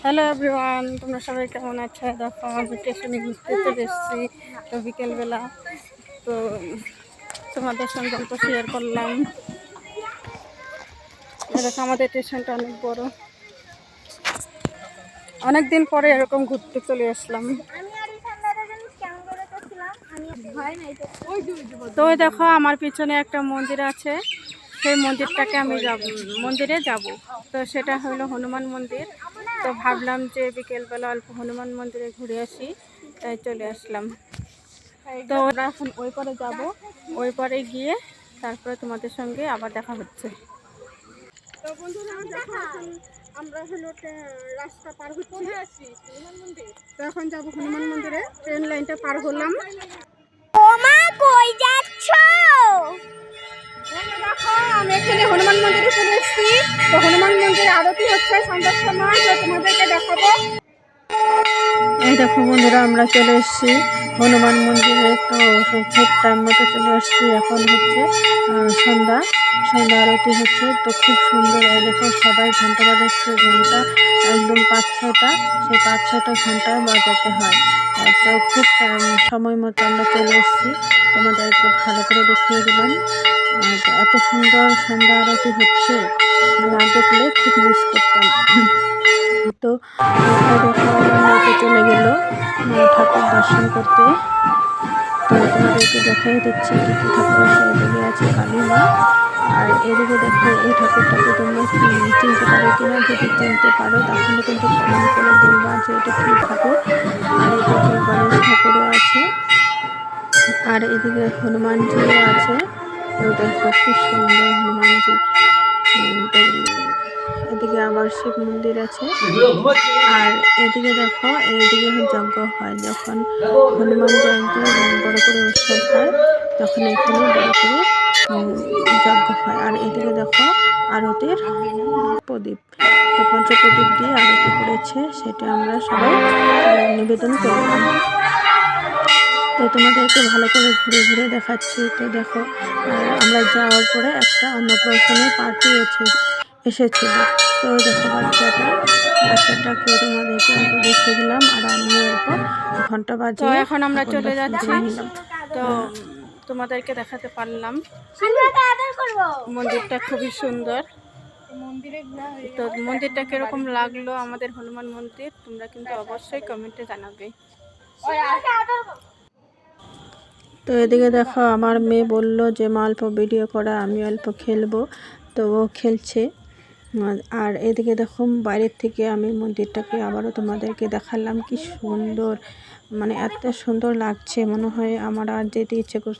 Hello everyone, তোমরা সবাই কেমন আছো? দেখো আমি স্টেশনে ঘুরতে চলে এসেছি। তো বিকেলবেলা তো তোমাদের সঙ্গে অল্প শেয়ার করলাম। দেখো আমাদের স্টেশনটা অনেক বড়, অনেকদিন পরে এরকম ঘুরতে চলে আসলাম। তো দেখো আমার পিছনে একটা মন্দির আছে, সেই মন্দিরটাকে আমি মন্দিরে যাব। তো সেটা হলো হনুমান মন্দির। তো ভাবলাম যে বিকেলবেলা অল্প হনুমান মন্দিরে ঘুরে আসি, তাই চলে আসলাম। তো ওরা এখন ওই পারে যাব, ওই পারে গিয়ে তারপরে তোমাদের সঙ্গে আবার দেখা হচ্ছে। তো বন্ধুরা দেখো এখন আমরা হলো রাস্তা পার হচ্ছি, তো এখন যাবো হনুমান মন্দিরে। ট্রেন লাইনটা পার হলাম। দেখো আমি এখানে হনুমান মন্দিরে চলে এসেছি। তো হনুমান মন্দিরে আরতি হচ্ছে সন্ধ্যার সময়, তো তোমাদেরকে দেখাবো। এই দেখো বন্ধুরা আমরা চলে এসেছি হনুমান মন্দিরে। তো খুব টাইম মতো চলে আসছি। এখন হচ্ছে সন্ধ্যা আরতি হচ্ছে। তো খুব সুন্দর। এই দেখো সবাই ঘন্টা বাজাচ্ছে, ঘন্টা একদম 5-6টা, সেই 5-6টা ঘন্টা বাজাতে হয়। তো খুব সময় মতো আমরা চলে এসেছি, তোমাদেরকে ভালো করে দেখিয়ে দিলাম। এত সুন্দর সন্ধ্যা আরতি হচ্ছে, না দেখলে খুব মিস করতাম। তো দেখো চলে গেল ঠাকুর দর্শন করতে। তো তোমাদেরকে দেখাই দিচ্ছি কী কী ঠাকুর আছে। এদিকে আছে কালী মা, আর এদিকে দেখো এই ঠাকুরটাকে তোমরা চিনতে পারো কিনা। যদি চিনতে পারো তাহলে কিন্তু কমেন্ট করে বলবা যে এটা কী ঠাকুর। আর এদিকে গণেশ ঠাকুরও আছে, আর এদিকে হনুমানজিও আছে। তো দেখো খুব সুন্দর হনুমানজি। এদিকে আবার শিব মন্দির আছে। আর এদিকে দেখো এইদিকে যজ্ঞ হয়, যখন হনুমান জয়ন্তী বড় করে উৎসব হয় তখন এখানে বড় করে যজ্ঞ হয়। আর এদিকে দেখো আরতির প্রদীপ, তো পঞ্চপ্রদীপ দিয়ে আরতি করেছে, সেটা আমরা সবাই নিবেদন করলাম। তো তোমাদেরকে ভালো করে ঘুরে ঘুরে দেখাচ্ছি। তো দেখো আমরা যাওয়ার পরে একটা অন্নপ্রাশনের পার্টি এসেছিল। তো দেখো বাচ্চাটাকেও তোমাদেরকে অল্প দেখিয়ে দিলাম, আর আমি অল্প ঘন্টা বাজিয়ে এখন আমরা চলে যাচ্ছি। তো তোমাদেরকে দেখাতে পারলাম মন্দিরটা খুবই সুন্দর। তো মন্দিরটা কিরকম লাগলো আমাদের হনুমান মন্দির, তোমরা কিন্তু অবশ্যই কমেন্টে জানাবে। তো এদিকে দেখো আমার মেয়ে বলল যে মা অল্প ভিডিও করা, আমি অল্প খেলবো। তো ও খেলছে। আর এদিকে দেখো বাইরের থেকে আমি মন্দিরটাকে আবারও তোমাদেরকে দেখালাম। কি সুন্দর, মানে এত সুন্দর লাগছে, মনে হয় আমার আর যেতে ইচ্ছে করছে।